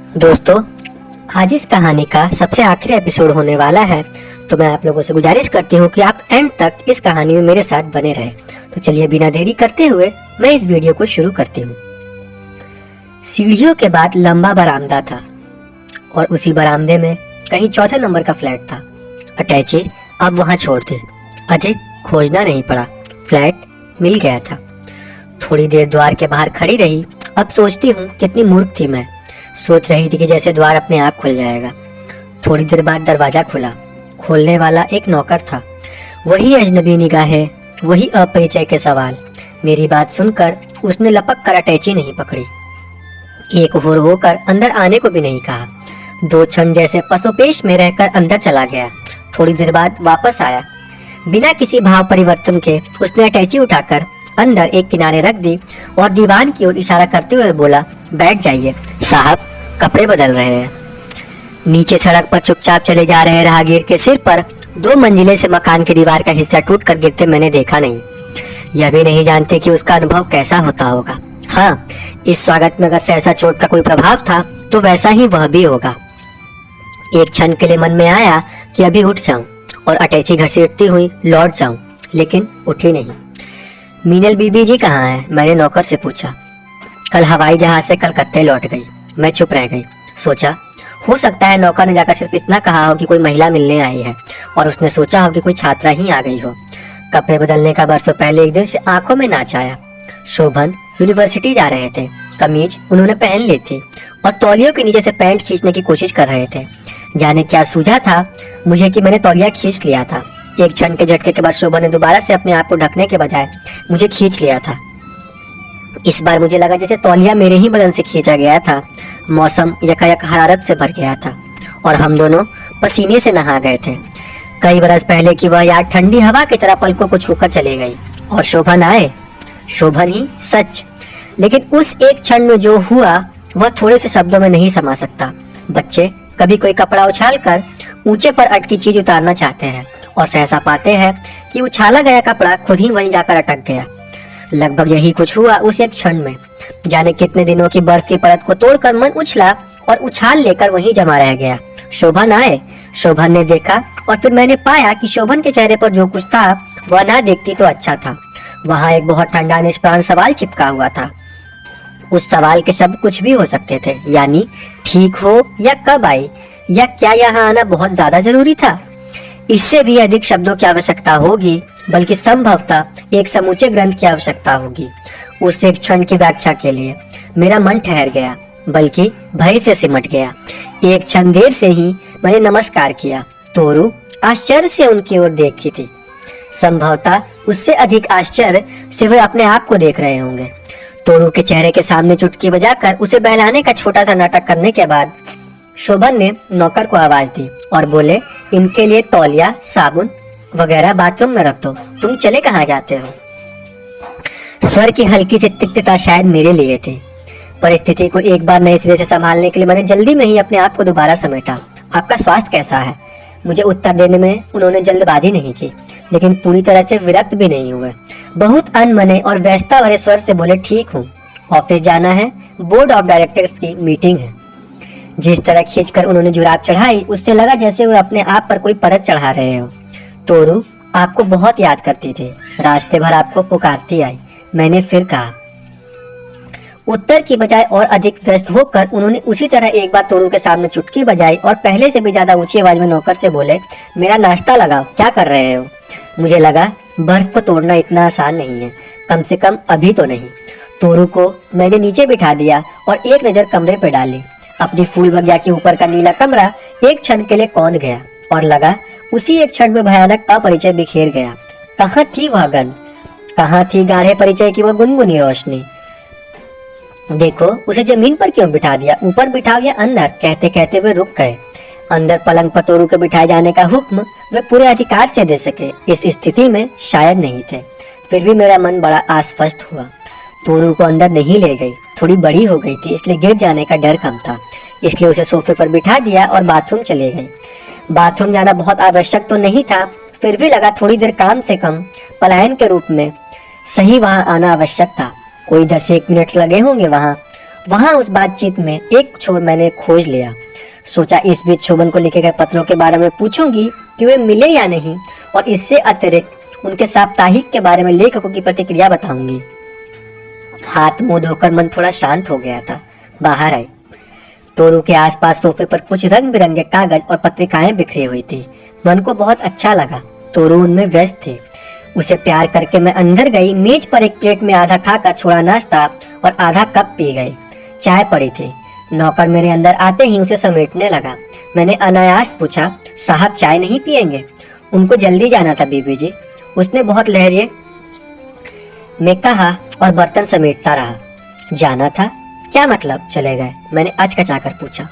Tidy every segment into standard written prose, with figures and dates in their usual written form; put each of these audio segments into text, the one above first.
दोस्तों, आज इस कहानी का सबसे आखिरी एपिसोड होने वाला है, तो मैं आप लोगों से गुजारिश करती हूँ कि आप एंड तक इस कहानी में मेरे साथ बने रहें। तो चलिए बिना देरी करते हुए मैं इस वीडियो को शुरू करती हूँ। सीढ़ियों के बाद लंबा बरामदा था और उसी बरामदे में कहीं चौथे नंबर का फ्लैट था। अटैची अब वहाँ छोड़ दे, अधिक खोजना नहीं पड़ा, फ्लैट मिल गया था। थोड़ी देर द्वार के बाहर खड़ी रही। अब सोचती हूँ कितनी मूर्ख थी मैं। सोच रही थी कि जैसे द्वार अपने आप खुल जाएगा। थोड़ी देर बाद दरवाजा खुला। खोलने वाला एक नौकर था। वही अजनबी निगाहें, वही अपरिचय के सवाल। मेरी बात सुनकर उसने लपक कर अटैची नहीं पकड़ी, एक होर होकर अंदर आने को भी नहीं कहा। 2 क्षण जैसे पसोपेश में रहकर अंदर चला गया। थोड़ी देर बाद वापस आया। बिना किसी भाव परिवर्तन के उसने अटैची उठाकर अंदर एक किनारे रख दी और दीवान की ओर इशारा करते हुए बोला, बैठ जाइए साहब, कपड़े बदल रहे हैं। नीचे सड़क पर चुपचाप चले जा रहे राहगीर के सिर पर 2 मंजिले से मकान की दीवार का हिस्सा टूटकर गिरते मैंने देखा नहीं। यह भी नहीं जानते कि उसका अनुभव कैसा होता होगा। हाँ, इस स्वागत में अगर सहसा चोट का कोई प्रभाव था तो वैसा ही वह भी होगा। एक क्षण के लिए मन में आया कि अभी उठ जाऊं और अटैची घसीटती हुई लौट जाऊं, लेकिन उठी नहीं। मीनल बीबी जी कहाँ है? मैंने नौकर से पूछा। कल हवाई जहाज से कलकत्ते लौट गई। मैं चुप रह गई। सोचा हो सकता है नौकर ने जाकर सिर्फ इतना कहा हो कि कोई महिला मिलने आई है और उसने सोचा हो कि कोई छात्रा ही आ गई हो। कपड़े बदलने का बरसों पहले एक दृश्य आंखों में नाच आया। शोभन यूनिवर्सिटी जा रहे थे। कमीज उन्होंने पहन ली थी और तौलियों के नीचे से पैंट खींचने की कोशिश कर रहे थे। जाने क्या सूझा था मुझे कि मैंने तौलिया खींच लिया था। एक क्षण के झटके के बाद शोभा ने दोबारा से अपने आप को ढकने के बजाय मुझे खींच लिया था। इस बार मुझे लगा जैसे तौलिया मेरे ही बदन से खींचा गया था। मौसम यकायक हरारत से भर गया था और हम दोनों पसीने से नहा गए थे। कई बरस पहले की वह याद ठंडी हवा की तरह पलकों को छूकर चली गई। और शोभन आए, शोभन ही सच। लेकिन उस एक क्षण में जो हुआ वह थोड़े से शब्दों में नहीं समा सकता। बच्चे कभी कोई कपड़ा उछाल कर ऊंचे पर अटकी चीज उतारना चाहते हैं और सहसा पाते हैं कि उछाला गया कपड़ा खुद ही वहीं जाकर अटक गया। लगभग यही कुछ हुआ उस एक क्षण में। जाने कितने दिनों की बर्फ की परत को तोड़कर मन उछला और उछाल लेकर वहीं जमा रह गया। शोभन आए। शोभन ने देखा और फिर मैंने पाया कि शोभन के चेहरे पर जो कुछ था वह ना देखती तो अच्छा था। वहां एक बहुत ठंडा निष्प्राण सवाल चिपका हुआ था। उस सवाल के शब्द कुछ भी हो सकते थे, यानी ठीक हो या कब आई या क्या यहाँ आना बहुत ज्यादा जरूरी था। इससे भी अधिक शब्दों की आवश्यकता होगी, बल्कि संभवतः एक समूचे ग्रंथ की आवश्यकता होगी उस एक क्षण की व्याख्या के लिए। मेरा मन ठहर गया, बल्कि भय से सिमट गया। एक क्षण देर से ही मैंने नमस्कार किया। तोरू आश्चर्य से उनकी ओर देखी थी। संभवतः उससे अधिक आश्चर्य से वे अपने आप को देख रहे होंगे। तोरू के चेहरे के सामने चुटकी बजाकर उसे बहलाने का छोटा सा नाटक करने के बाद शोभन ने नौकर को आवाज दी और बोले, इनके लिए तौलिया, साबुन वगैरह बाथरूम में रख दो। तुम चले कहाँ जाते हो? स्वर की हल्की सी तिक्तता शायद मेरे लिए थी। परिस्थिति को एक बार नए सिरे से संभालने के लिए मैंने जल्दी में ही अपने आप को दोबारा समेटा। आपका स्वास्थ्य कैसा है? मुझे उत्तर देने में उन्होंने जल्दबाजी नहीं की, लेकिन पूरी तरह से विरक्त भी नहीं हुए। बहुत अनमने और व्यस्तता भरे स्वर से बोले, ठीक हूँ, ऑफिस जाना है, बोर्ड ऑफ डायरेक्टर्स की मीटिंग है। जिस तरह खींचकर उन्होंने जुराब चढ़ाई उससे लगा जैसे वे अपने आप पर कोई परत चढ़ा रहे हो। तोरू आपको बहुत याद करती थी, रास्ते भर आपको पुकारती आई। मैंने फिर कहा। उत्तर की बजाय और अधिक व्यस्त होकर उन्होंने उसी तरह एक बार तोरू के सामने चुटकी बजाई और पहले से भी ज्यादा ऊंची आवाज में नौकर से बोले, मेरा नाश्ता लगाओ, क्या कर रहे हो? मुझे लगा बर्फ को तोड़ना इतना आसान नहीं है, कम से कम अभी तो नहीं। तोरू को मैंने नीचे बिठा दिया और एक नजर कमरे पे डाली। अपनी फूल बगिया के ऊपर का नीला कमरा एक क्षण के लिए कौंध गया और लगा उसी एक क्षण में भयानक अपरिचय बिखेर गया। कहाँ थी वह गंध? कहाँ थी गाढ़े परिचय की वह गुनगुनी रोशनी? देखो, उसे जमीन पर क्यों बिठा दिया? ऊपर बिठाओ या अंदर? कहते कहते वे रुक गए। अंदर पलंग पर तोरू के बिठाए जाने का हुक्म वे पूरे अधिकार से दे सके इस स्थिति में शायद नहीं थे। फिर भी मेरा मन बड़ा अस्वस्थ हुआ। तोरू को अंदर नहीं ले गई, थोड़ी बड़ी हो गई थी इसलिए गिर जाने का डर कम था, इसलिए उसे सोफे पर बिठा दिया और बाथरूम चले गई। बाथरूम जाना बहुत आवश्यक तो नहीं था, फिर भी लगा थोड़ी देर काम से कम पलायन के रूप में सही वहां आना आवश्यक था। कोई 10-1 मिनट लगे होंगे वहां वहां उस बातचीत में एक छोर मैंने खोज लिया। सोचा इस बीच शोभन को लिखे गए पत्रों के बारे में पूछूंगी कि वे मिले या नहीं, और इससे अतिरिक्त उनके साप्ताहिक के बारे में लेखकों की प्रतिक्रिया बताऊंगी। हाथ मुंह धोकर मन थोड़ा शांत हो गया था। बाहर आई। तोरू के आसपास सोफे पर कुछ रंग बिरंगे कागज और पत्रिकाएं बिखरी हुई थी। मन को बहुत अच्छा लगा। तोरू उनमें व्यस्त थे। उसे प्यार करके मैं अंदर गई। मेज पर एक प्लेट में आधा खाकर छोड़ा नाश्ता और आधा कप पी गई। चाय पड़ी थी। नौकर मेरे अंदर आते ही उसे समेटने लगा। मैंने अनायास पूछा, साहब चाय नहीं पिएंगे? उनको जल्दी जाना था बीबी जी, उसने बहुत लहजे में कहा और बर्तन समेटता रहा। जाना था? क्या मतलब चले गए? मैंने अचकचाकर पूछा।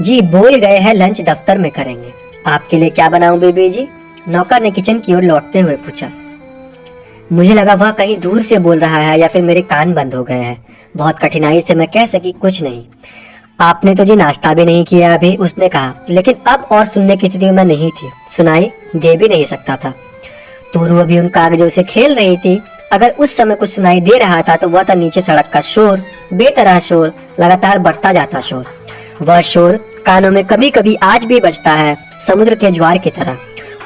जी बोल गए हैं लंच दफ्तर में करेंगे। आपके लिए क्या बनाऊं बीबी जी? नौकर ने किचन की ओर लौटते हुए पूछा। मुझे लगा वह कहीं दूर से बोल रहा है या फिर मेरे कान बंद हो गए हैं। बहुत कठिनाई से मैं कह सकी, कुछ नहीं। आपने तो जी नाश्ता भी नहीं किया अभी, उसने कहा। लेकिन अब और सुनने की स्थिति में मैं नहीं थी। सुनाई दे भी नहीं सकता था। तोरू अभी उन कागजों से खेल रही थी। अगर उस समय कुछ सुनाई दे रहा था तो वह था नीचे सड़क का शोर, बेतरह शोर, लगातार बढ़ता जाता शोर। वह शोर कानों में कभी कभी आज भी बजता है, समुद्र के ज्वार की तरह।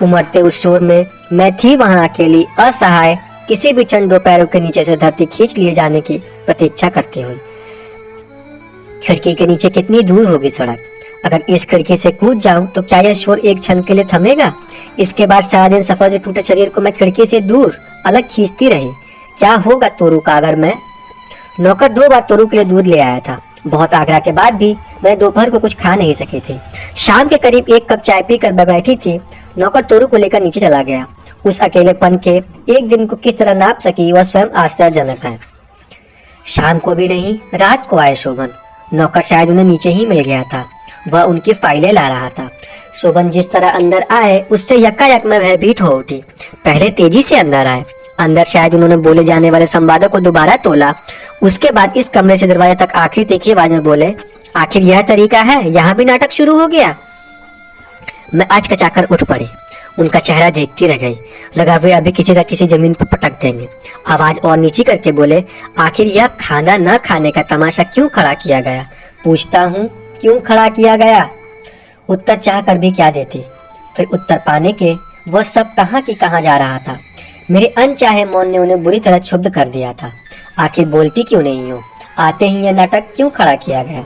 उमड़ते उस शोर में मैं थी वहां अकेली, असहाय, किसी भी क्षण दो पैरों के नीचे से धरती खींच लिए जाने की प्रतीक्षा करती हुई। खिड़की के नीचे कितनी दूर होगी सड़क? अगर इस खिड़की से कूद जाऊं तो क्या यह शोर एक क्षण के लिए थमेगा? इसके बाद सारा दिन सफर से टूटे शरीर को मैं खिड़की से दूर अलग खींचती रही। क्या होगा तोरू का अगर मैं? नौकर 2 बार तोरू के लिए दूध ले आया था। बहुत आग्रह के बाद भी मैं दोपहर को कुछ खा नहीं सकी थी। शाम के करीब 1 कप चाय पीकर मैं बैठी थी। नौकर तोरू को लेकर नीचे चला गया। उस अकेलेपन के एक दिन को किस तरह नाप सकी वह स्वयं आश्चर्यजनक है। शाम को भी नहीं, रात को आए शोभन। नौकर शायद उन्हें नीचे ही मिल गया था। वह उनकी फाइलें ला रहा था। शोभन जिस तरह अंदर आए उससे यकायक मैं भयभीत हो उठी। पहले तेजी से अंदर आए। अंदर शायद उन्होंने बोले जाने वाले संवादों को दोबारा तोला। उसके बाद इस कमरे से दरवाजे तक आखिरी तीखी आवाज में बोले, आखिर यह तरीका है? यहाँ भी नाटक शुरू हो गया? मैं अचकचाकर उठ पड़ी। उनका चेहरा देखती रह गई। लगा वे अभी किसी तरह किसी जमीन पर पटक देंगे। आवाज और नीची करके बोले, आखिर यह खाना न खाने का तमाशा क्यों खड़ा किया गया? पूछता हूँ क्यों खड़ा किया गया? उत्तर चाह कर भी क्या देती? फिर उत्तर पाने के वह सब कहाँ की कहाँ जा रहा था। मेरे अनचाहे मौन ने उन्हें बुरी तरह क्षुब्ध कर दिया था। आखिर बोलती क्यों नहीं हो? आते ही यह नाटक क्यों खड़ा किया गया?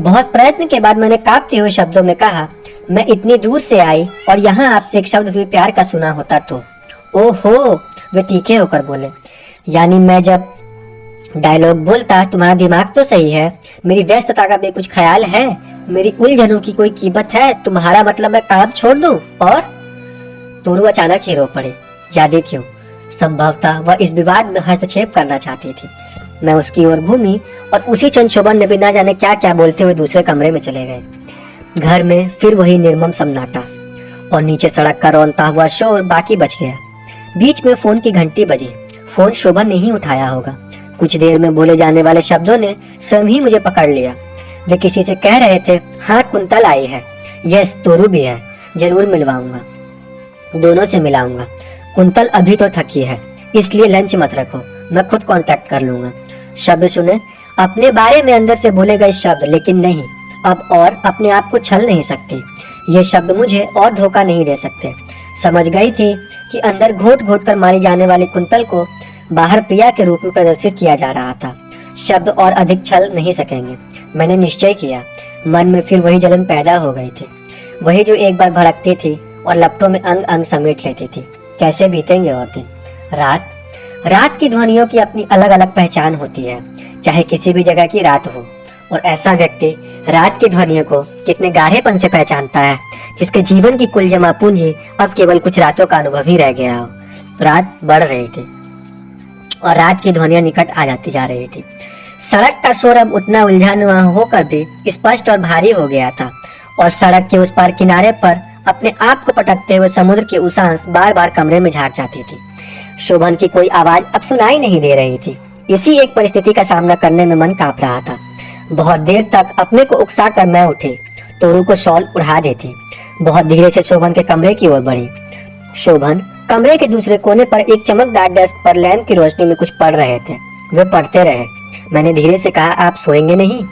बहुत प्रयत्न के बाद मैंने कांपते हुए शब्दों में कहा, मैं इतनी दूर से आई और यहाँ आपसे एक शब्द भी प्यार का सुना होता तो। ओहो, वे तीखे होकर बोले, यानी मैं जब डायलॉग बोलता तुम्हारा दिमाग तो सही है, मेरी व्यस्तता का भी कुछ ख्याल है, मेरी उलझनों की कोई कीमत है? तुम्हारा मतलब मैं काम छोड़ दूं? और तोरू अचानक ही रो पड़ी। यादें क्यों? संभवतः वह इस विवाद में हस्तक्षेप करना चाहती थी। मैं उसकी ओर घूमी और उसी क्षण शोभन ने भी ना जाने क्या क्या बोलते हुए दूसरे कमरे में चले गए। घर में फिर वही निर्मम सन्नाटा और नीचे सड़क का रौनता हुआ शोर बाकी बच गया। बीच में फोन की घंटी बजी। फोन शोभन ने ही उठाया होगा। कुछ देर में बोले जाने वाले शब्दों ने स्वयं ही मुझे पकड़ लिया। वे किसी से कह रहे थे, हाँ कुंतल आई है, यस तोरू भी है, जरूर मिलवाऊंगा, दोनों से मिलाऊंगा। कुंतल अभी तो थकी है, इसलिए लंच मत रखो, मैं खुद कांटेक्ट कर लूंगा। शब्द सुने, अपने बारे में अंदर से बोले गए शब्द, लेकिन नहीं, अब और अपने आप को छल नहीं सकती। ये शब्द मुझे और धोखा नहीं दे सकते। समझ गई थी कि अंदर घोट घोट कर मारी जाने वाली कुंतल को बाहर प्रिया के रूप में प्रदर्शित किया जा रहा था। शब्द और अधिक छल नहीं सकेंगे। मैंने निश्चय किया। मन में फिर वही जलन पैदा हो गई थी, वही जो एक बार भड़कती थी और लपटों में अंग अंग समेट लेती थी। कैसे बीतेंगे और दिन? रात की ध्वनियों की अपनी अलग अलग पहचान होती है, चाहे किसी भी जगह की रात हो। और ऐसा व्यक्ति रात की ध्वनियों को कितने गाढ़ेपन से पहचानता है, जिसके जीवन की कुल जमा पूंजी अब केवल कुछ रातों का अनुभव ही रह गया हो। रात बढ़ रही थी और रात की ध्वनियां निकट आ जाती जा रही थी। सड़क का शोर अब उतना उलझान हुआ होकर भी स्पष्ट और भारी हो गया था, और सड़क के उस पार किनारे पर अपने आप को पटकते हुए समुद्र की उसांस बार बार कमरे में झांक जाती थी। शोभन की कोई आवाज अब सुनाई नहीं दे रही थी। इसी एक परिस्थिति का सामना करने में मन कांप रहा था। बहुत देर तक अपने को उकसा कर मैं उठी, तोरू को शॉल उड़ा देती। बहुत धीरे से शोभन के कमरे की ओर बढ़ी। शोभन कमरे के दूसरे कोने पर एक चमकदार डेस्क पर लैंप की रोशनी में कुछ पढ़ रहे थे। वे पढ़ते रहे। मैंने धीरे से कहा, आप सोएंगे नहीं?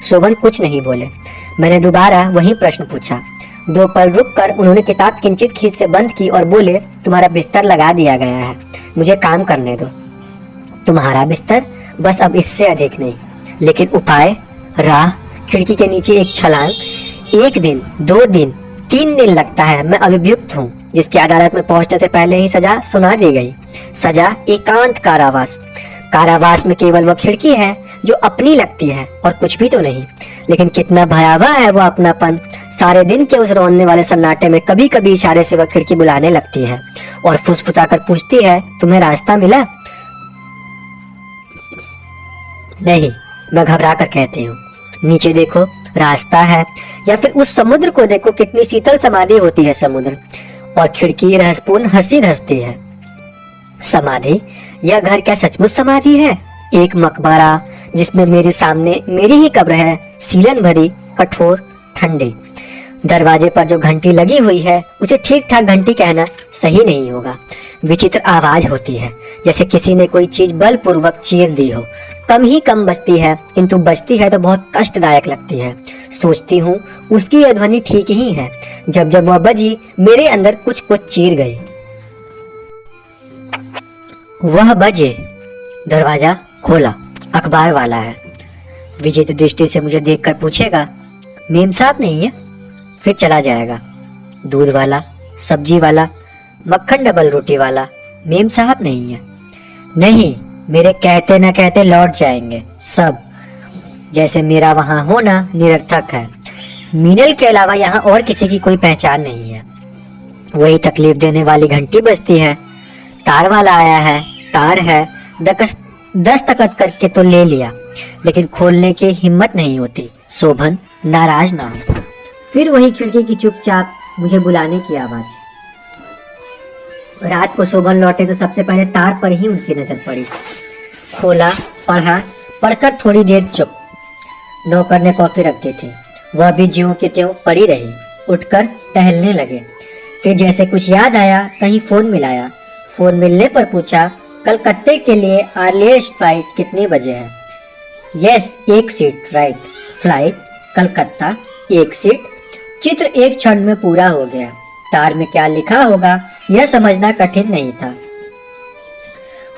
शोभन कुछ नहीं बोले। मैंने दोबारा वही प्रश्न पूछा। 2 पल रुककर उन्होंने किताब किंचित खींच से बंद की और बोले, तुम्हारा बिस्तर लगा दिया गया है, मुझे काम करने दो। तुम्हारा बिस्तर? बस अब इससे अधिक नहीं। लेकिन उपाय? राह? खिड़की के नीचे एक छलांग? 1 दिन, 2 दिन, 3 दिन लगता है। मैं अभियुक्त हूँ जिसकी अदालत में पहुंचने से पहले ही सजा सुना दी गई। सजा एकांत कारावास। कारावास में केवल वह खिड़की है जो अपनी लगती है और कुछ भी तो नहीं। लेकिन कितना भयावह है वो अपनापन। सारे दिन के उस रोने वाले सन्नाटे में कभी कभी इशारे से वह खिड़की बुलाने लगती है और फुसफुसाकर पूछती है, तुम्हें रास्ता मिला? नहीं, मैं घबरा कर कहती हूँ, नीचे देखो, रास्ता है। या फिर उस समुद्र को देखो, कितनी शीतल समाधि होती है समुद्र। और खिड़की रहस्यपूर्ण हंसी हंसती है। समाधि? यह घर क्या सचमुच समाधि है? एक मकबरा जिसमें मेरे सामने मेरी ही कब्र है, सीलन भरी, कठोर, ठंडी। दरवाजे पर जो घंटी लगी हुई है उसे ठीक ठाक घंटी कहना सही नहीं होगा। विचित्र आवाज होती है, जैसे किसी ने कोई चीज बलपूर्वक चीर दी हो। कम ही कम बजती है, किंतु बजती है तो बहुत कष्टदायक लगती है। सोचती हूँ उसकी यह ध्वनि ठीक ही है। जब जब वह बजी, मेरे अंदर कुछ कुछ चीर गई। वह बजे, दरवाजा खोला, अखबार वाला है। विचित्र दृष्टि से मुझे देखकर पूछेगा, मेम साहब नहीं है? फिर चला जाएगा। दूध वाला, सब्जी वाला, मक्खन डबल रोटी वाला, मेम साहब नहीं है। नहीं, मेरे कहते न कहते लौट जाएंगे सब। जैसे मेरा वहां होना निरर्थक है। मीनल के अलावा यहाँ और किसी की कोई पहचान नहीं है। वही तकलीफ देने वाली घंटी बजती है। तार वाला आया है, तार है, दस्तखत करके तो ले लिया, लेकिन खोलने की हिम्मत नहीं होती। शोभन नाराज ना हो। फिर वही खिड़की की चुपचाप मुझे बुलाने की आवाज। रात को शोभन लौटे तो सबसे पहले तार पर ही उनकी नजर पड़ी। खोला, पढ़ा, पढ़कर थोड़ी देर चुप। नौकर ने कॉफी रख दी थी, वह भी ज्यों की त्यों पड़ी रही। उठकर टहलने लगे। फिर जैसे कुछ याद आया, कहीं फोन मिलाया। फोन मिलने पर पूछा, कलकत्ते के लिए अर्लीस्ट फ्लाइट कितने बजे है? Yes, 1 seat, right. Flight Calcutta, 1 seat. चित्र एक क्षण में पूरा हो गया। तार में क्या लिखा होगा यह समझना कठिन नहीं था।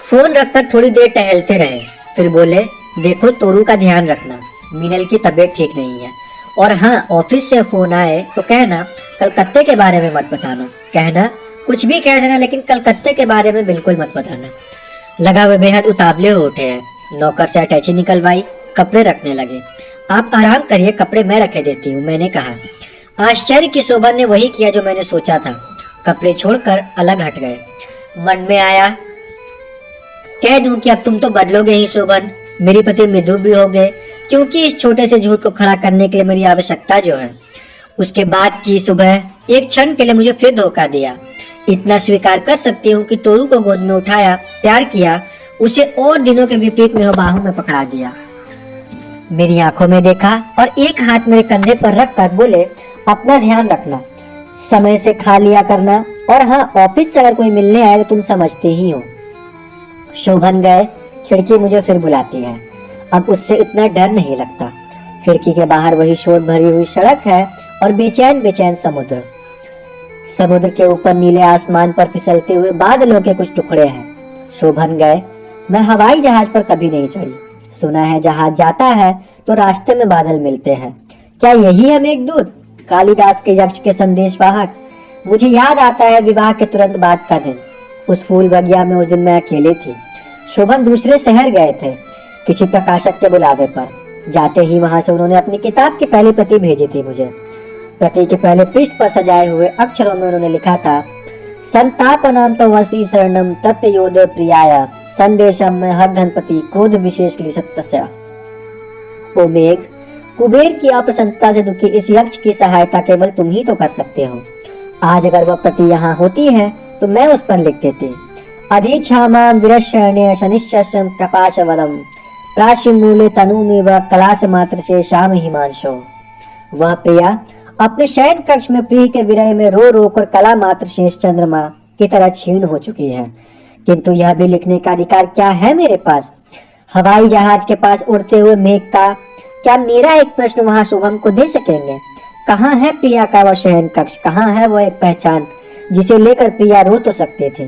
फोन रखकर थोड़ी देर टहलते रहे। फिर बोले, देखो तोरू का ध्यान रखना, मीनल की तबीयत ठीक नहीं है। और हाँ, ऑफिस से फोन आए तो कहना कलकत्ते के बारे में मत बताना। कहना कुछ भी कह देना, लेकिन कलकत्ते के बारे में बिल्कुल मत बताना। लगा वे बेहद उतावले हो उठे हैं। नौकर से अटैची निकलवाई, कपड़े रखने लगे। आप आराम करिए, कपड़े मैं रखे देती हूँ, मैंने कहा। आश्चर्य की शोभा ने वही किया जो मैंने सोचा था। कपड़े छोड़कर अलग हट गए। मन में आया, कह दूं कि अब तुम तो बदलोगे ही शोभन, मेरी पति मृदु भी हो गए, क्योंकि इस छोटे से झूठ को खड़ा करने के लिए मेरी आवश्यकता जो है। उसके बाद की सुबह एक क्षण के लिए मुझे फिर धोखा दिया। इतना स्वीकार कर सकती हूँ कि तोरू को गोद में उठाया, प्यार किया, उसे और दिनों के विपरीत में बाहों में पकड़ा दिया, मेरी आंखों में देखा और एक हाथ मेरे कंधे पर रख कर बोले, अपना ध्यान रखना, समय से खा लिया करना, और हाँ, ऑफिस से अगर कोई मिलने आए तो तुम समझते ही हो। शोभन गए। खिड़की मुझे फिर बुलाती है। अब उससे इतना डर नहीं लगता। खिड़की के बाहर वही शोर भरी हुई सड़क है और बेचैन बेचैन समुद्र। समुद्र के ऊपर नीले आसमान पर फिसलते हुए बादलों के कुछ टुकड़े हैं। शोभन गए। मैं हवाई जहाज पर कभी नहीं चढ़ी। सुना है जहाज जाता है तो रास्ते में बादल मिलते हैं। क्या यही है मेघदूत, कालिदास के यक्ष के संदेशवाहक? मुझे याद आता है विवाह के तुरंत बाद का दिन। उस फूल बगिया में उस दिन मैं अकेली थी। शोभन दूसरे शहर गए थे किसी प्रकाशक के बुलावे पर। जाते ही वहां से उन्होंने अपनी किताब की पहली प्रति भेजी थी मुझे। प्रति के पहले पृष्ठ पर सजाए हुए अक्षरों में उन्होंने लिखा था, संतापनाम तो वसी शरणम तत्व योदे प्रियाया संदेशम में हर धनपति क्रोध विशेष लिसत्तस्या। ओ मेघ, कुबेर की अप्रसन्नता से दुखी इस यक्ष की सहायता केवल तुम ही तो कर सकते हो। आज अगर वह प्रति यहाँ होती है तो मैं उस पर लिख देती, अधिक्षामां विरशरण्य शनिश्चरं प्रकाशवरं प्राशिमूले तनूमि व कलाश मात्र से शाम हिमांशो। वह प्रिया अपने शयन कक्ष में प्रिय के विरह में रो रो कर कला मात्र शेष चंद्रमा की तरह क्षीण हो चुकी है। किंतु यह भी लिखने का अधिकार क्या है मेरे पास? हवाई जहाज के पास उड़ते हुए मेघ का क्या मेरा एक प्रश्न वहां शुभम को दे सकेंगे? कहाँ है प्रिया का वह शयन कक्ष? कहाँ है वो एक पहचान जिसे लेकर प्रिया रो तो सकते थे?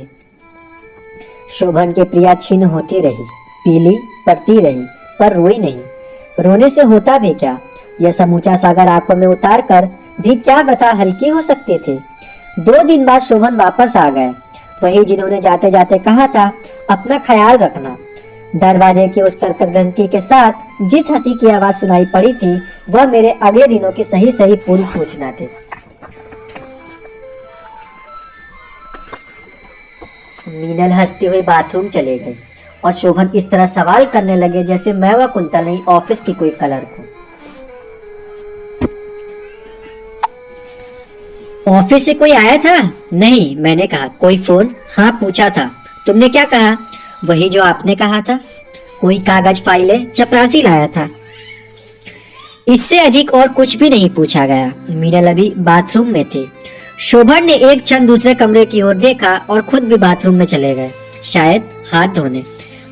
शोभन की प्रिया छीन होती रही, पीली पड़ती रही, पर रोई नहीं। रोने से होता भी क्या? यह समूचा सागर आंखों में उतार कर भी क्या बता हल्की हो सकते थे। 2 दिन बाद शोभन वापस आ गए, वही जिन्होंने जाते जाते कहा था अपना ख्याल रखना। दरवाजे की उस कर्कश घंटी के साथ जिस हंसी की आवाज सुनाई पड़ी थी वह मेरे अगले दिनों की सही सही पूरी सूचना थी। मीनल हंसती हुई बाथरूम चले गई और शोभन इस तरह सवाल करने लगे जैसे मैं व कुंतल नहीं ऑफिस की कोई क्लर्क हूं। ऑफिस से कोई आया था? नहीं, मैंने कहा। कोई फोन? हाँ, पूछा था। तुमने क्या कहा? वही जो आपने कहा था। कोई कागज फाइलें चपरासी लाया था। इससे अधिक और कुछ भी नहीं पूछा गया। मीनल अभी बाथरूम में थी। शोभन ने एक क्षण दूसरे कमरे की ओर देखा और खुद भी बाथरूम में चले गए, शायद हाथ धोने।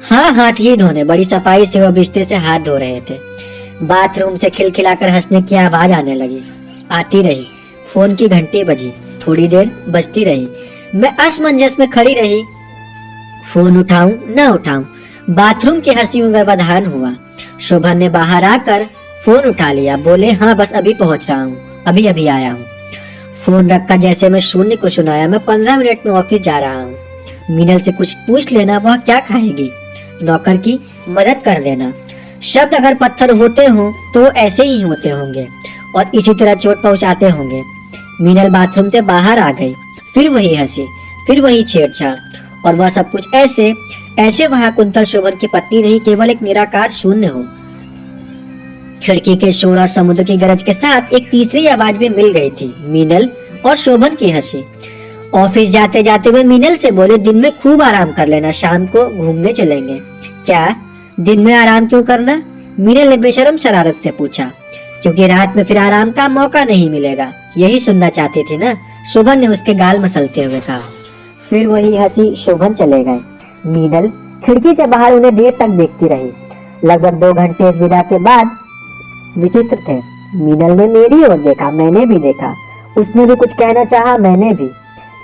हाँ, हाथ ही धोने। बड़ी सफाई से वह बिस्तर से हाथ धो रहे थे। बाथरूम से खिलखिलाकर हंसने की आवाज आने लगी, आती रही। फोन की घंटी बजी, थोड़ी देर बजती रही। मैं असमंजस में खड़ी रही, फोन उठाऊं न उठाऊं। बाथरूम की हंसी में व्यवधान हुआ। शोभन ने बाहर आकर फोन उठा लिया, बोले हाँ बस अभी पहुंच रहा हूँ, अभी अभी आया हूँ। फोन रखकर जैसे मैं शून्य को सुनाया, मैं 15 मिनट में ऑफिस जा रहा हूँ। मीनल से कुछ पूछ लेना, वह क्या खाएगी। नौकर की मदद कर देना। शब्द अगर पत्थर होते हों तो ऐसे ही होते होंगे और इसी तरह चोट पहुंचाते होंगे। मीनल बाथरूम से बाहर आ गई, फिर वही हंसी, फिर वही छेड़छाड़, और वह सब कुछ ऐसे ऐसे वहां कुंतल शोभन की पत्नी नहीं, केवल एक निराकार शून्य हो। खिड़की के शोर और समुद्र की गरज के साथ एक तीसरी आवाज भी मिल गई थी, मीनल और शोभन की हंसी। ऑफिस जाते जाते हुए मीनल से बोले दिन में खूब आराम कर लेना, शाम को घूमने चलेंगे। क्या? दिन में आराम क्यों करना? मीनल ने बेशर्म शरारत से पूछा। क्योंकि रात में फिर आराम का मौका नहीं मिलेगा, यही सुनना चाहती थी ना, शोभन ने उसके गाल मसलते हुए कहा। फिर वही हंसी। शोभन चले गए। मीनल खिड़की से बाहर उन्हें देर तक देखती रही। लगभग 2 घंटे इस विदा के बाद विचित्र थे। मीनल ने मेरी ओर देखा, मैंने भी देखा। उसने भी कुछ कहना चाहा, मैंने भी।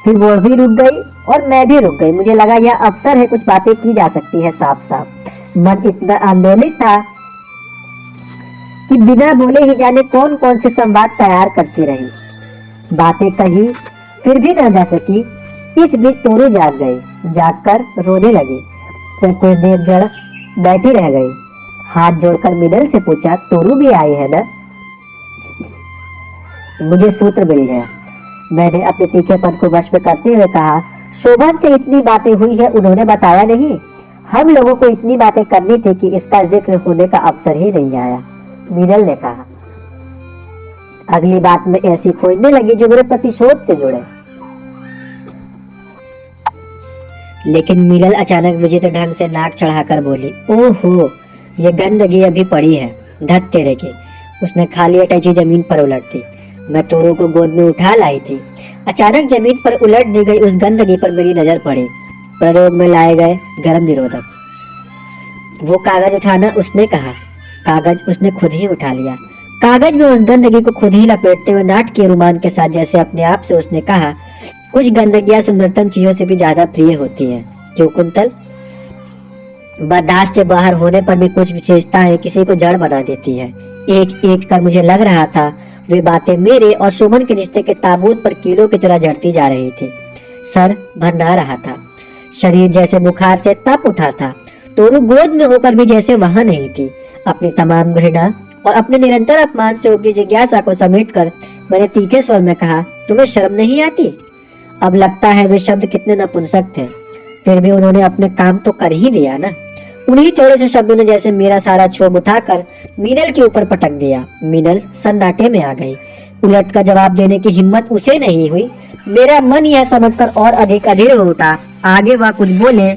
फिर वो भी रुक गई और मैं भी रुक गई। मुझे लगा यह अवसर है, कुछ बातें की जा सकती है साफ साफ। मन इतना आंदोलित था कि बिना बोले ही जाने कौन कौन से संवाद तैयार करती रही। बातें कही फिर भी न जा सकी। इस बीच तोरू जाग गई, जागकर रोने लगी। फिर कुछ देर जड़ बैठी रह गई। हाथ जोड़कर मीनल से पूछा, तोरू भी आई है ना? मुझे सूत्र मिल गया। मैंने अपने तीखेपन को वश में करते हुए कहा, शोभन से इतनी बातें हुई है, उन्होंने बताया नहीं? हम लोगों को इतनी बातें करनी थी कि इसका जिक्र होने का अवसर ही नहीं आया, मीनल ने कहा। अगली बात में ऐसी खोजने लगी जो मेरे प्रतिशोध से जुड़े। लेकिन मीनल अचानक विचित्र ढंग से नाक चढ़ाकर बोली, ओहो, ये गंदगी अभी पड़ी है, धत तेरे की। उसने खाली अटैची जमीन पर उलट दी। मैं तोरू को गोद में उठा लाई थी। अचानक जमीन पर उलट दी गई उस गंदगी पर मेरी नजर पड़ी। प्रयोग में लाए गए गर्म निरोधक। वो कागज उठाना, उसने कहा। कागज उसने खुद ही उठा लिया। कागज में उस गंदगी को खुद ही लपेटते हुए नाटकीय रुमान के साथ जैसे अपने आप से उसने कहा, कुछ गंदगियां सुंदरतम चीजों से भी ज्यादा प्रिय होती हैं। क्यों कुंतल? बर्दाश्त से बाहर होने पर भी कुछ विशेषताएं किसी को जड़ बना देती है। एक एक कर मुझे लग रहा था वे बातें मेरे और शोभन के रिश्ते के ताबूत पर कीलों की तरह जड़ती जा रही थी। सर भरना रहा था, शरीर जैसे बुखार से तप उठा था। तोरू गोद में होकर भी जैसे वहां नहीं थी। अपनी तमाम घृणा और अपने निरंतर अपमान से उपजी जिज्ञासा को समेटकर मैंने तीखे स्वर में कहा, तुम्हें शर्म नहीं आती? अब लगता है वे शब्द कितने नपुंसक थे, फिर भी उन्होंने अपने काम तो कर ही लिया ना। उन्हीं थोड़े से शब्दों ने जैसे मेरा सारा क्षोभ उठाकर मीनल के ऊपर पटक दिया। मीनल सन्नाटे में आ गई। उलट का जवाब देने की हिम्मत उसे नहीं हुई। मेरा मन यह समझकर और अधिक अधीर हो उठा, आगे वह कुछ बोले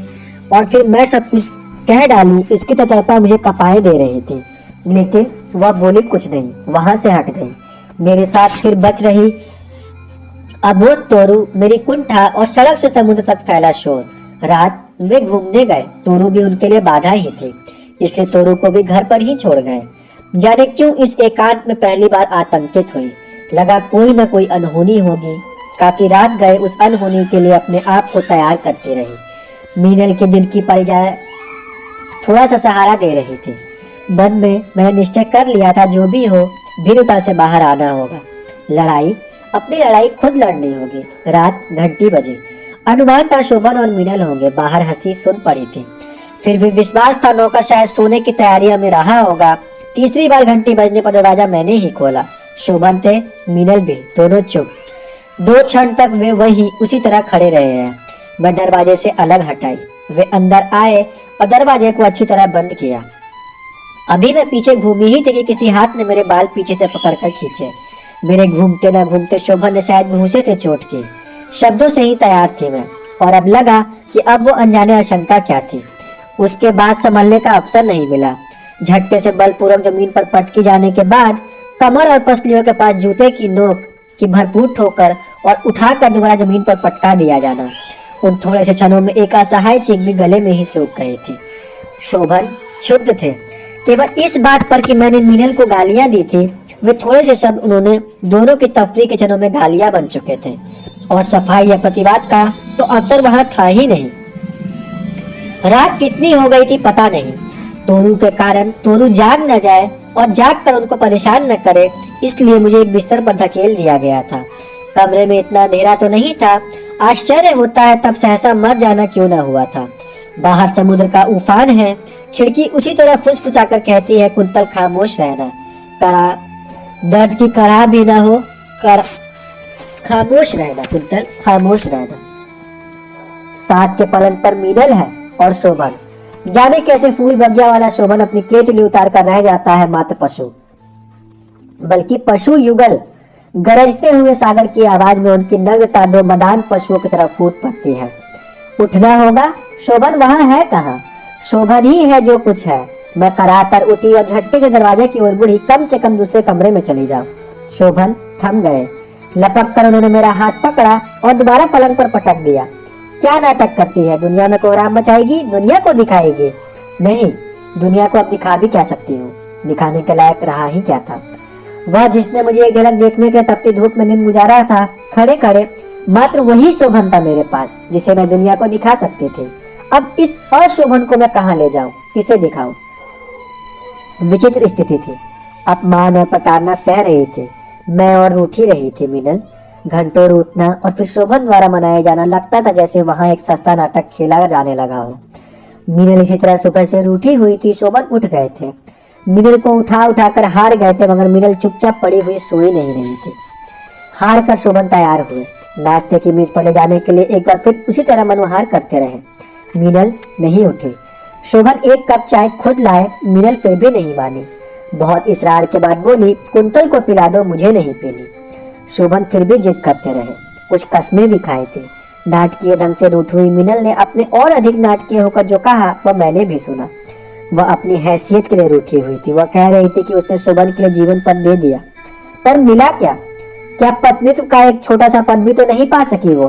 और फिर मैं सब कुछ कह डालूं, इसकी तत्परता मुझे कपाए दे रही थी। लेकिन वह बोली कुछ नहीं, वहां से हट गई। मेरे साथ फिर बच रही अबोध तोरू, मेरी कुंठा और सड़क से समुद्र तक फैला शोर। रात वे घूमने गए, तोरू भी उनके लिए बाधा ही थी। इसलिए तोरू को भी घर पर ही छोड़ गए। जाने क्यों इस एकांत में पहली बार आतंकित हुई। लगा कोई न कोई अनहोनी होगी। काफी रात गए उस अनहोनी के लिए अपने आप को तैयार करती रही। मीनल के दिल की परिजाए थोड़ा सा सहारा दे रही थी। मन में मैंने निश्चय कर लिया था, जो भी हो भीरुता से बाहर आना होगा। अपनी लड़ाई खुद लड़नी होगी। रात घंटी बजी। अनुमान था शोभन और मीनल होंगे। बाहर हंसी सुन पड़ी थी। फिर भी विश्वास था नौकर शायद सोने की तैयारियों में रहा होगा। तीसरी बार घंटी बजने पर दरवाजा मैंने ही खोला। शोभन थे, मीनल भी, दोनों चुप। 2 क्षण तक वे वही उसी तरह खड़े रहे हैं। मैं दरवाजे से अलग हटाई। वे अंदर आए और दरवाजे को अच्छी तरह बंद किया। अभी मैं पीछे घूमी ही थी कि किसी हाथ ने मेरे बाल पीछे से पकड़कर खींचे। मेरे घूमते न घूमते शोभन ने शायद घूंसे से चोट की। शब्दों से ही तैयार थी मैं, और अब लगा कि अब वो अनजाने आशंका क्या थी। उसके बाद संभलने का अवसर नहीं मिला। झटके से बलपूर्वक जमीन पर पटकी जाने के बाद कमर और पसलियों के पास जूते की नोक की भरपूर ठोकर और उठाकर दोबारा जमीन पर पटका दिया जाना। उन थोड़े से क्षणों में एक असहाय चीख भी गले में ही सूख गई थी। शोभन क्षुब्ध थे, केवल इस बात पर कि मैंने मीनल को गालियां दी थी। वे थोड़े से शब्द उन्होंने दोनों की तफरीह के क्षणों में गालियां बन चुके थे, और सफाई या प्रतिवाद का तो अवसर वहां था ही नहीं। रात कितनी हो गई थी पता नहीं। तोरू के कारण तोरू जाग न जाए और जाग कर उनको परेशान न करे, इसलिए मुझे एक बिस्तर पर धकेल दिया गया था। कमरे में इतना अंधेरा तो नहीं था। आश्चर्य होता है तब सहसा मर जाना क्यों न हुआ था। बाहर समुद्र का उफान है। खिड़की उसी तरह फुसफुसाकर कहती है, कुंतल खामोश रहना। दर्द की कराह भी ना हो, खामोश रहना कुंतल, खामोश रहना। साथ के पलंग पर मीनल है और शोभन। जाने कैसे फूल बगिया वाला शोभन अपनी केचली उतार कर रह जाता है मात्र पशु, बल्कि पशु युगल। गरजते हुए सागर की आवाज में उनकी नग्नता 2 मदान पशुओं की तरह फूट पड़ती है। उठना होगा। शोभन वहां है कहाँ? शोभन ही है जो कुछ है। मैं करा कर उठी और झटके से दरवाजे की ओर बढ़ी, कम से कम दूसरे कमरे में चली जाऊं। शोभन थम गए। लपक कर उन्होंने मेरा हाथ पकड़ा और दोबारा पलंग पर पटक दिया। क्या नाटक करती है? दुनिया में कोहराम मचाएगी? दुनिया को दिखाएगी? नहीं, दुनिया को अब दिखा भी क्या सकती हूँ। दिखाने के लायक रहा ही क्या था। वह जिसने मुझे एक झलक देखने के तपती धूप में दिन गुजारा था, खड़े खड़े मात्र वही शोभन था मेरे पास, जिसे मैं दुनिया को दिखा सकती थी। अब इस अशोभन को मैं कहाँ ले जाऊं, किसे दिखाऊं? विचित्र स्थिति थी। अपमान और प्रताड़ना सह रही थी मैं, और रूठी रही थी मीनल। घंटों रूठना और फिर शोभन द्वारा मनाया जाना, लगता था जैसे वहां एक सस्ता नाटक खेला जाने लगा हो। मीनल इसी तरह सुबह से रूठी हुई थी। शोभन उठ गए थे। मीनल को उठा कर हार गए थे, मगर मीनल चुपचाप पड़ी हुई सोई नहीं रही थी। हार कर शोभन तैयार हुए। नाश्ते की मेज पर ले जाने के लिए एक बार फिर उसी तरह मनोहार करते रहे। मीनल नहीं उठी। शोभन 1 कप चाय खुद लाए। मीनल फिर भी नहीं मानी। बहुत इसरार के बाद बोली, कुंतल को पिला दो, मुझे नहीं पीनी। शोभन फिर भी जिद करते रहे। कुछ कस्में भी खाई थी। नाटकीय ढंग से रूठ हुई मीनल ने अपने और अधिक नाटकीय होकर जो कहा वह मैंने भी सुना। वह अपनी हैसियत के लिए रूठी हुई थी। वह कह रही थी कि उसने शोभन के लिए जीवन पद दे दिया, पर मिला क्या? क्या पत्नीत्व का एक छोटा सा पद भी तो नहीं पा सकी वो?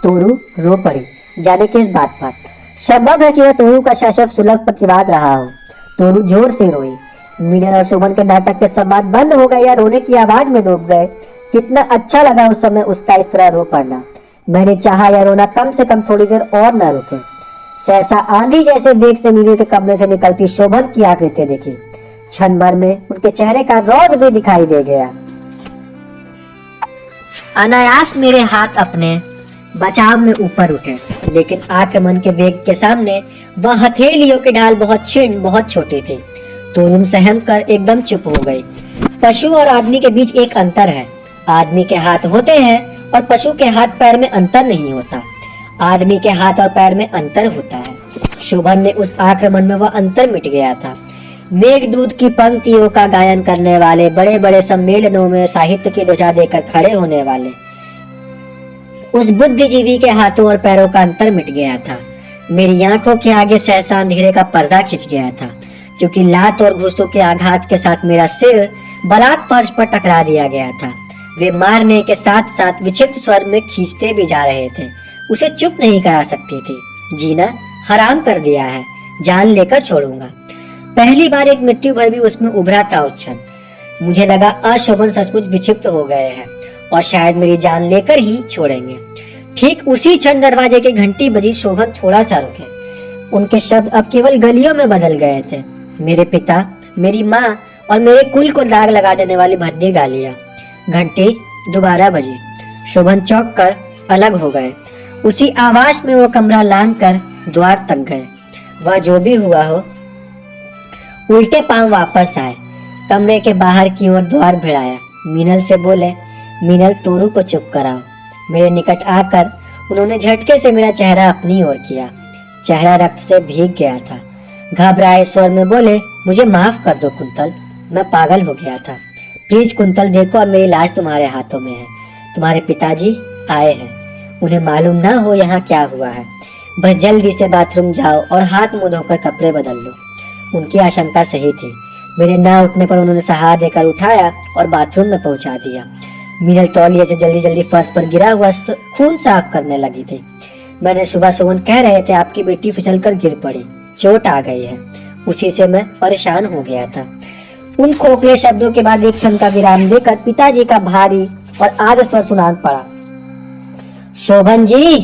तोरू रो पड़ी, जाने किस बात पर। संभव है कि वह तोरू का सशब्द सुलभ प्रतिवाद रहा हो। तोरू जोर से रोई। मीनल और शोभन के नाटक के संवाद बंद हो गए या रोने की आवाज में डूब गए। कितना अच्छा लगा उस समय उसका इस तरह रो पड़ना। मैंने चाहा यह रोना कम से कम थोड़ी देर और न रुके। सहसा आंधी जैसे वेग से मीनल के कमरे से निकलती शोभन की आकृति देखी। क्षण भर में उनके चेहरे का रौद्र भी दिखाई दे गया। अनायास मेरे हाथ अपने बचाव में ऊपर उठे, लेकिन आक्रमण के वेग के सामने वह हथेलियों की ढाल बहुत क्षीण, बहुत छोटी थी। तोरुम सहम कर एकदम चुप हो गई। पशु और आदमी के बीच एक अंतर है। आदमी के हाथ होते हैं और पशु के हाथ पैर में अंतर नहीं होता। आदमी के हाथ और पैर में अंतर होता है। शोभन ने उस आक्रमण में वह अंतर मिट गया था। मेघदूत की पंक्तियों का गायन करने वाले, बड़े बड़े सम्मेलनों में साहित्य की ध्वजा देकर खड़े होने वाले उस बुद्धिजीवी के हाथों और पैरों का अंतर मिट गया था। मेरी आंखों के आगे सहसा अंधेरे का पर्दा खिंच गया था, क्योंकि लात और घूसों के आघात के साथ मेरा सिर बलात् फर्श पर टकरा दिया गया था। वे मारने के साथ साथ विक्षिप्त स्वर में खींचते भी जा रहे थे। उसे चुप नहीं करा सकती थी। जीना हराम कर दिया है। जान लेकर छोड़ूंगा। पहली बार एक मृत्यु भय भी उसमें उभरा था उस क्षण। मुझे लगा अशोभन सचमुच विक्षिप्त हो गए हैं और शायद मेरी जान लेकर ही छोड़ेंगे। ठीक उसी क्षण दरवाजे की घंटी बजी। शोभन थोड़ा सा रुके। उनके शब्द अब केवल गलियों में बदल गए थे। मेरे पिता, मेरी माँ और मेरे कुल को दाग लगा देने वाली भद्दी गालियां। घंटी दोबारा बजी। शोभन चौंक कर अलग हो गए। उसी आवाज में वो कमरा लांघ कर द्वार तक गए। वह जो भी हुआ हो, उल्टे पांव वापस आए। कमरे के बाहर की ओर द्वार भिड़ाया। मीनल से बोले, मीनल तोरू को चुप कराओ। मेरे निकट आकर उन्होंने झटके से मेरा चेहरा अपनी ओर किया। चेहरा रक्त से भीग गया था। घबराए स्वर में बोले, मुझे माफ कर दो कुंतल, मैं पागल हो गया था। प्लीज कुंतल देखो, अब मेरी लाश तुम्हारे हाथों में है। तुम्हारे पिताजी आए हैं, उन्हें मालूम ना हो यहाँ क्या हुआ है। बस जल्दी से बाथरूम जाओ और हाथ मुंह धोकर कपड़े बदल लो। उनकी आशंका सही थी। मेरे ना उठने पर उन्होंने सहारा देकर उठाया और बाथरूम में पहुंचा दिया। मीनल तौलिए से जल्दी जल्दी फर्श पर गिरा हुआ खून साफ करने लगी थी। मैंने सुबह शोभन कह रहे थे आपकी बेटी फिसल कर गिर पड़ी, चोट आ गई है। उसी से मैं परेशान हो गया था। उन खोखले शब्दों के बाद एक क्षण का विराम देकर पिताजी का भारी और आर्द्र स्वर सुनान पड़ा, शोभन जी,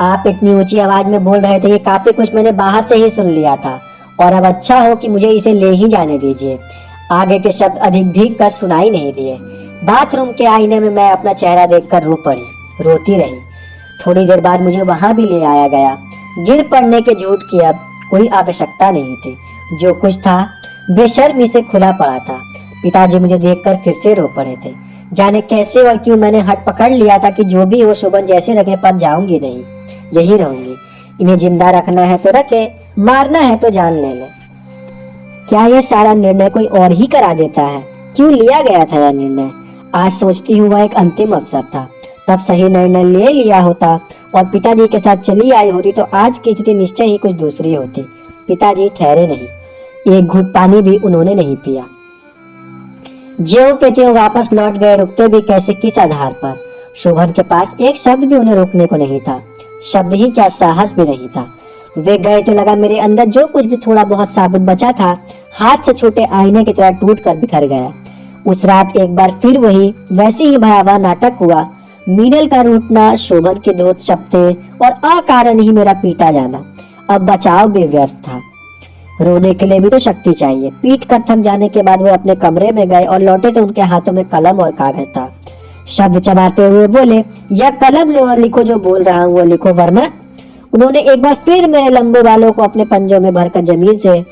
आप इतनी ऊंची आवाज में बोल रहे थे कि काफी कुछ मैंने बाहर से ही सुन लिया था, और अब अच्छा हो कि मुझे इसे ले ही जाने दीजिए। आगे के शब्द अधिक भीग कर सुनाई नहीं दिए। बाथरूम के आईने में मैं अपना चेहरा देखकर रो पड़ी, रोती रही। थोड़ी देर बाद मुझे वहां भी ले आया गया। गिर पड़ने के झूठ की अब कोई आवश्यकता नहीं थी। जो कुछ था बेशर्मी से खुला पड़ा था। पिताजी मुझे देखकर फिर से रो पड़े थे। जाने कैसे और क्यों मैंने हट पकड़ लिया था कि जो भी हो शोभन जैसे रखे पर जाऊंगी नहीं, यही रहूंगी। इन्हें जिंदा रखना है तो रखे, मारना है तो जान ले ले। क्या यह सारा निर्णय कोई और ही करा देता है? क्यों लिया गया था यह निर्णय? आज सोचती हूँ वह एक अंतिम अवसर था। तब सही निर्णय ले लिया होता और पिताजी के साथ चली आई होती तो आज की स्थिति निश्चय ही कुछ दूसरी होती। पिताजी ठहरे नहीं, एक घूंट पानी भी उन्होंने नहीं पिया। ज्यों के त्यों वापस लौट गए, रुकते भी कैसे, किस आधार पर? शोभन के पास एक शब्द भी उन्हें रोकने को नहीं था। शब्द ही क्या, साहस भी नहीं था। वे गए तो लगा मेरे अंदर जो कुछ भी थोड़ा बहुत साबुत बचा था हाथ से छूटे आईने की तरह टूट कर बिखर गया। उस रात एक बार फिर वही वैसे ही भयावह नाटक हुआ। मीनल का रूठना, शोभन के धोत शब्द और अकारण ही मेरा पीटा जाना। अब बचाव भी व्यर्थ था। रोने के लिए भी तो शक्ति चाहिए। पीट कर थक जाने के बाद वो अपने कमरे में गए और लौटे तो उनके हाथों में कलम और कागज था। शब्द चबाते हुए बोले, यह कलम लो और लिखो, जो बोल रहा हूँ वो लिखो, वरना। उन्होंने एक बार फिर मेरे लंबे बालों को अपने पंजों में भरकर जमीन से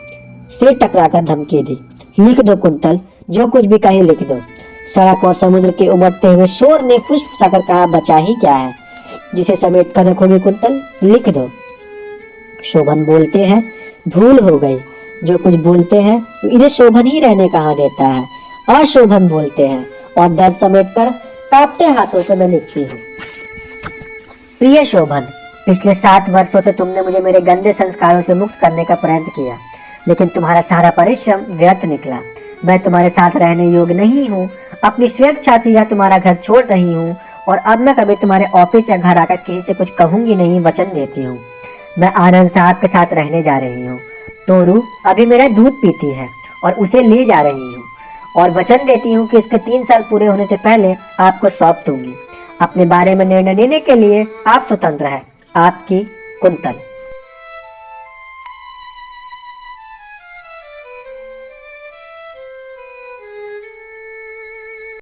सिर टकराकर धमकी दी, लिख दो कुंतल, जो कुछ भी कहे लिख दो। सड़क और समुद्र के उमड़ते हुए शोर ने पुष्प साकर कहा, बचा ही क्या है जिसे समेट कर रखोगे कुंतल, लिख दो। शोभन बोलते हैं, भूल हो गई। जो कुछ बोलते हैं इन्हें शोभन ही रहने कहाँ देता है। अशोभन बोलते हैं और दर्द समेट कर कांपते हाथों से मैं लिखती हूँ। प्रिय शोभन, पिछले 7 वर्षों से तुमने मुझे मेरे गंदे संस्कारों से मुक्त करने का प्रयत्न किया, लेकिन तुम्हारा सारा परिश्रम व्यर्थ निकला। मैं तुम्हारे साथ रहने योग्य नहीं हूँ। अपनी स्वेच्छा से यह तुम्हारा घर छोड़ रही हूँ और अब मैं कभी तुम्हारे ऑफिस या घर आकर किसी से कुछ कहूंगी नहीं, वचन देती हूँ। मैं आनंद साहब के साथ रहने जा रही हूँ। तोरू अभी मेरा दूध पीती है और उसे ले जा रही हूँ, और वचन देती हूँ कि इसके 3 साल पूरे होने से पहले आपको सौंप दूंगी। अपने बारे में निर्णय लेने के लिए आप स्वतंत्र हैं। आपकी कुंतल।